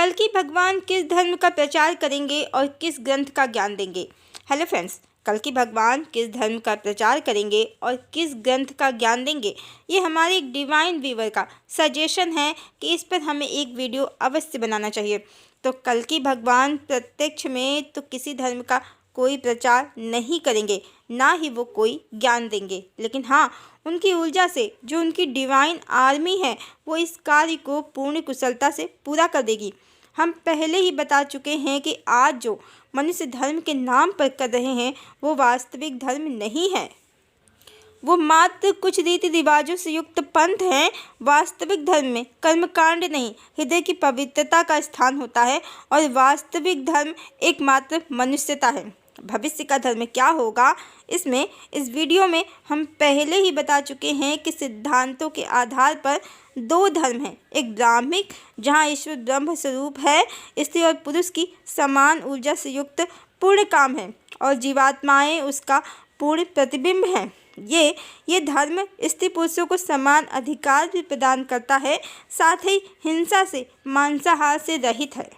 कल्कि भगवान किस धर्म का प्रचार करेंगे और किस ग्रंथ का ज्ञान देंगे। हेलो फ्रेंड्स, कल्कि भगवान किस धर्म का प्रचार करेंगे और किस ग्रंथ का ज्ञान देंगे, ये हमारे एक डिवाइन व्यूवर का सजेशन है कि इस पर हमें एक वीडियो अवश्य बनाना चाहिए। तो कल्कि भगवान प्रत्यक्ष में तो किसी धर्म का कोई प्रचार नहीं करेंगे, ना ही वो कोई ज्ञान देंगे, लेकिन हाँ, उनकी ऊर्जा से जो उनकी डिवाइन आर्मी है वो इस कार्य को पूर्ण कुशलता से पूरा कर देगी। हम पहले ही बता चुके हैं कि आज जो मनुष्य धर्म के नाम पर कर रहे हैं वो वास्तविक धर्म नहीं है, वो मात्र कुछ रीति रिवाजों से युक्त पंथ हैं। वास्तविक धर्म में कर्मकांड नहीं, हृदय की पवित्रता का स्थान होता है और वास्तविक धर्म एकमात्र मनुष्यता है। भविष्य का धर्म क्या होगा, इस वीडियो में हम पहले ही बता चुके हैं कि सिद्धांतों के आधार पर दो धर्म हैं। एक ब्राह्मिक, जहाँ ईश्वर ब्रह्म स्वरूप है, स्त्री और पुरुष की समान ऊर्जा से युक्त पूर्ण काम है और जीवात्माएं उसका पूर्ण प्रतिबिंब हैं। ये धर्म स्त्री पुरुषों को समान अधिकार भी प्रदान करता है, साथ ही हिंसा से, मांसाहार से रहित है।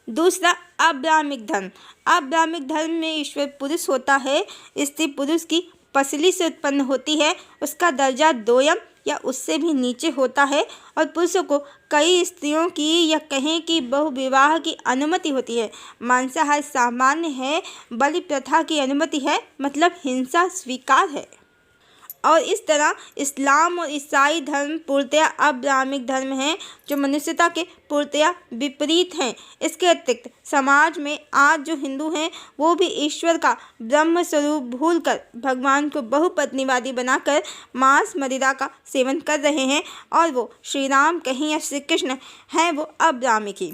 दूसरा, अब्राह्मिक धर्म। अब्राह्मिक धर्म में ईश्वर पुरुष होता है, स्त्री पुरुष की पसली से उत्पन्न होती है, उसका दर्जा दोयम या उससे भी नीचे होता है और पुरुषों को कई स्त्रियों की या कहें कि बहुविवाह की अनुमति होती है। मांसाहार सामान्य है, बलि प्रथा की अनुमति है, मतलब हिंसा स्वीकार है। और इस तरह इस्लाम और ईसाई धर्म पूर्णतया अब्राह्मिक धर्म हैं जो मनुष्यता के पूर्णतया विपरीत हैं। इसके अतिरिक्त समाज में आज जो हिंदू हैं वो भी ईश्वर का ब्रह्म स्वरूप भूलकर भगवान को बहुपत्नीवादी बनाकर मांस मदिरा का सेवन कर रहे हैं और वो श्री राम कहीं या श्री कृष्ण हैं, वो अब्राह्मिक ही।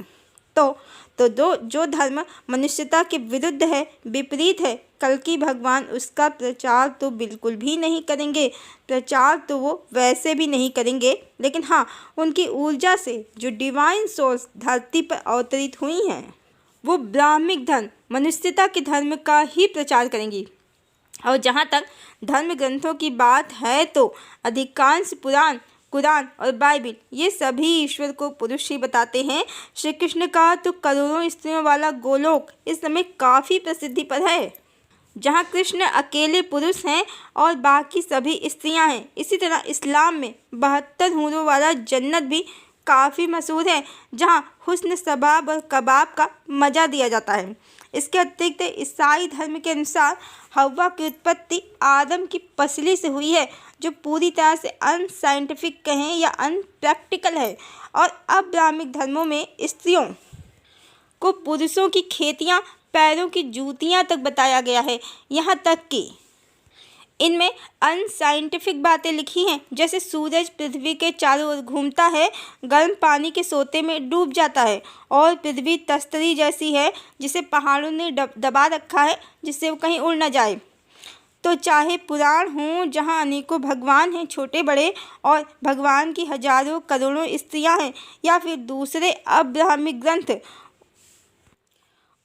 तो जो धर्म मनुष्यता के विरुद्ध है, विपरीत है, कल्कि भगवान उसका प्रचार तो बिल्कुल भी नहीं करेंगे। प्रचार तो वो वैसे भी नहीं करेंगे, लेकिन हाँ, उनकी ऊर्जा से जो डिवाइन सोल्स धरती पर अवतरित हुई हैं वो ब्राह्मिक धर्म, मनुष्यता के धर्म का ही प्रचार करेंगी। और जहाँ तक धर्म ग्रंथों की बात है तो अधिकांश पुराण, कुरान और बाइबिल ये सभी ईश्वर को पुरुष ही बताते हैं। श्री कृष्ण का तो करोड़ों स्त्रियों वाला गोलोक इस समय काफ़ी प्रसिद्धि पर है, जहाँ कृष्ण अकेले पुरुष हैं और बाकी सभी स्त्रियां हैं। इसी तरह इस्लाम में 72 हूरों वाला जन्नत भी काफ़ी मशहूर है, जहाँ हुस्न सबाब और कबाब का मज़ा दिया जाता है। इसके अतिरिक्त ईसाई धर्म के अनुसार हव्वा की उत्पत्ति आदम की पसली से हुई है, जो पूरी तरह से अनसाइंटिफिक कहें या अनप्रैक्टिकल है। और अब्राह्मिक धर्मों में स्त्रियों को पुरुषों की खेतियाँ, पैरों की जूतियाँ तक बताया गया है। यहाँ तक कि इनमें अनसाइंटिफिक बातें लिखी हैं, जैसे सूरज पृथ्वी के चारों ओर घूमता है, गर्म पानी के सोते में डूब जाता है और पृथ्वी तस्तरी जैसी है जिसे पहाड़ों ने दबा रखा है जिससे वो कहीं उड़ न जाए। तो चाहे पुराण हों जहाँ अनेकों भगवान हैं, छोटे बड़े, और भगवान की हजारों करोड़ों स्त्रियां हैं, या फिर दूसरे अब्राह्मिक ग्रंथ,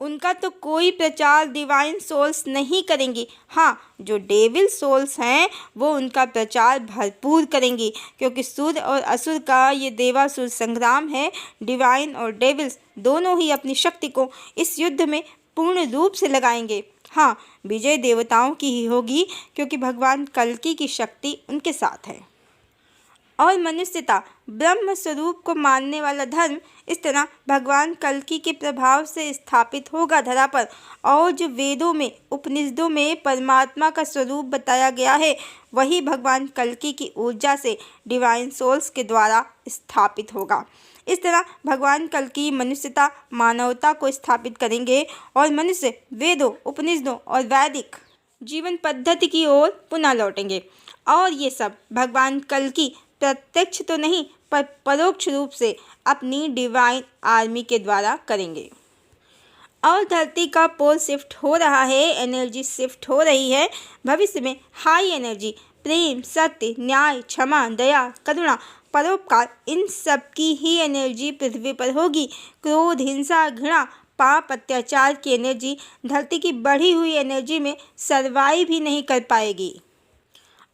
उनका तो कोई प्रचार डिवाइन सोल्स नहीं करेंगी। हाँ, जो डेविल सोल्स हैं वो उनका प्रचार भरपूर करेंगी, क्योंकि सुर और असुर का ये देवासुर संग्राम है। डिवाइन और डेविल्स दोनों ही अपनी शक्ति को इस युद्ध में पूर्ण रूप से लगाएंगे। हाँ, विजय देवताओं की ही होगी, क्योंकि भगवान कल्कि की शक्ति उनके साथ है। और मनुष्यता, ब्रह्म स्वरूप को मानने वाला धर्म इस तरह भगवान कल्कि के प्रभाव से स्थापित होगा धरा पर। और जो वेदों में, उपनिषदों में परमात्मा का स्वरूप बताया गया है वही भगवान कल्कि की ऊर्जा से डिवाइन सोल्स के द्वारा स्थापित होगा। इस तरह भगवान कल्कि मनुष्यता, मानवता को स्थापित करेंगे और मनुष्य वेदों, उपनिषदों और वैदिक जीवन पद्धति की ओर पुनः लौटेंगे। और ये सब भगवान कल्कि प्रत्यक्ष तो नहीं पर परोक्ष रूप से अपनी डिवाइन आर्मी के द्वारा करेंगे। और धरती का पोल शिफ्ट हो रहा है, एनर्जी शिफ्ट हो रही है। भविष्य में हाई एनर्जी, प्रेम, सत्य, न्याय, क्षमा, दया, करुणा, परोपकार, इन सब की ही एनर्जी पृथ्वी पर होगी। क्रोध, हिंसा, घृणा, पाप, अत्याचार की एनर्जी धरती की बढ़ी हुई एनर्जी में सर्वाइव भी नहीं कर पाएगी।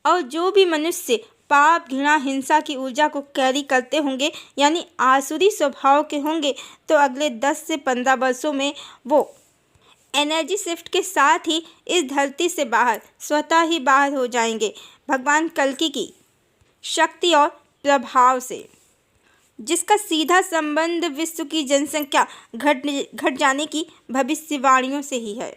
और जो भी मनुष्य पाप, घृणा, हिंसा की ऊर्जा को कैरी करते होंगे, यानी आसुरी स्वभाव के होंगे, तो अगले 10 से 15 वर्षों में वो एनर्जी शिफ्ट के साथ ही इस धरती से बाहर स्वतः ही बाहर हो जाएंगे भगवान कल्कि की शक्ति और प्रभाव से, जिसका सीधा संबंध विश्व की जनसंख्या घट जाने की भविष्यवाणियों से ही है।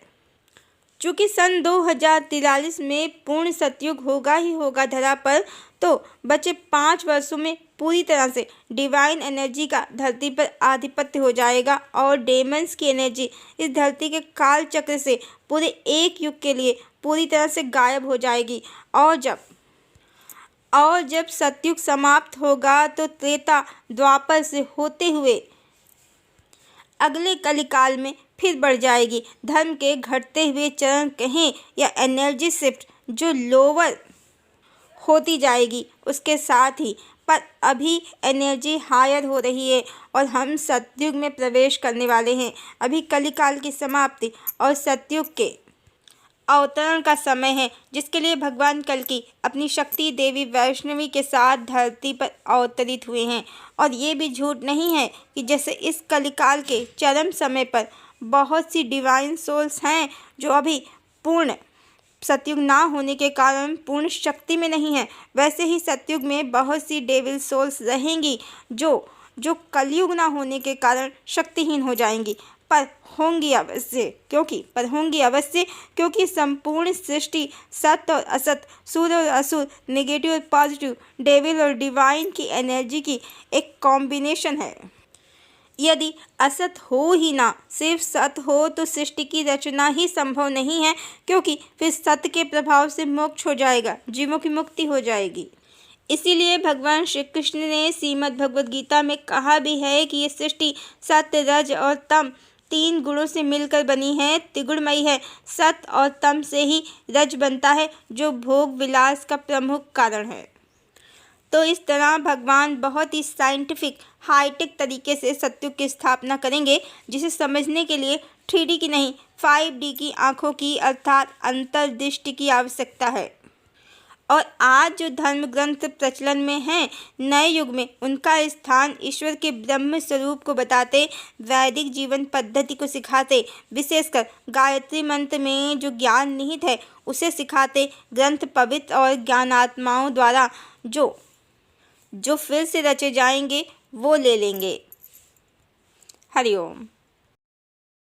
चूँकि सन 2043 में पूर्ण सतयुग होगा ही होगा धरा पर, तो बचे 5 वर्षों में पूरी तरह से डिवाइन एनर्जी का धरती पर आधिपत्य हो जाएगा और डेमंस की एनर्जी इस धरती के काल चक्र से पूरे एक युग के लिए पूरी तरह से गायब हो जाएगी। और जब सतयुग समाप्त होगा तो त्रेता द्वापर से होते हुए अगले कलिकाल में फिर बढ़ जाएगी धर्म के घटते हुए चरण कहें या एनर्जी शिफ्ट जो लोअर होती जाएगी उसके साथ ही। पर अभी एनर्जी हायर हो रही है और हम सतयुग में प्रवेश करने वाले हैं। अभी कलिकाल की समाप्ति और सतयुग के अवतरण का समय है, जिसके लिए भगवान कल्कि अपनी शक्ति देवी वैष्णवी के साथ धरती पर अवतरित हुए हैं। और ये भी झूठ नहीं है कि जैसे इस कलिकाल के चरम समय पर बहुत सी डिवाइन सोल्स हैं जो अभी पूर्ण सतयुग ना होने के कारण पूर्ण शक्ति में नहीं है, वैसे ही सतयुग में बहुत सी डेविल सोल्स रहेंगी जो कलयुग ना होने के कारण शक्तिहीन हो जाएंगी, पर होंगी अवश्य क्योंकि संपूर्ण सृष्टि सत्य और असत, सूर्य और असुर, नेगेटिव और पॉजिटिव, डेविल और डिवाइन की एनर्जी की एक कॉम्बिनेशन है। यदि असत हो ही ना, सिर्फ सत हो तो सृष्टि की रचना ही संभव नहीं है, क्योंकि फिर सत्य के प्रभाव से मोक्ष हो जाएगा, जीवों की मुक्ति हो जाएगी। इसीलिए भगवान श्री कृष्ण ने श्रीमद् भगवद गीता में कहा भी है कि ये सृष्टि सत्य, रज और तम 3 गुणों से मिलकर बनी है, त्रिगुणमयी है। सत्य और तम से ही रज बनता है जो भोग विलास का प्रमुख कारण है। तो इस तरह भगवान बहुत ही साइंटिफिक हाईटेक तरीके से सतयुग की स्थापना करेंगे, जिसे समझने के लिए 3D की नहीं 5D की आँखों की अर्थात अंतर्दृष्टि की आवश्यकता है। और आज जो धर्म ग्रंथ प्रचलन में हैं, नए युग में उनका स्थान ईश्वर के ब्रह्म स्वरूप को बताते, वैदिक जीवन पद्धति को सिखाते, विशेषकर गायत्री मंत्र में जो ज्ञान निहित है उसे सिखाते ग्रंथ पवित्र और ज्ञानात्माओं द्वारा जो फिर से रचे जाएंगे वो ले लेंगे। हरिओम।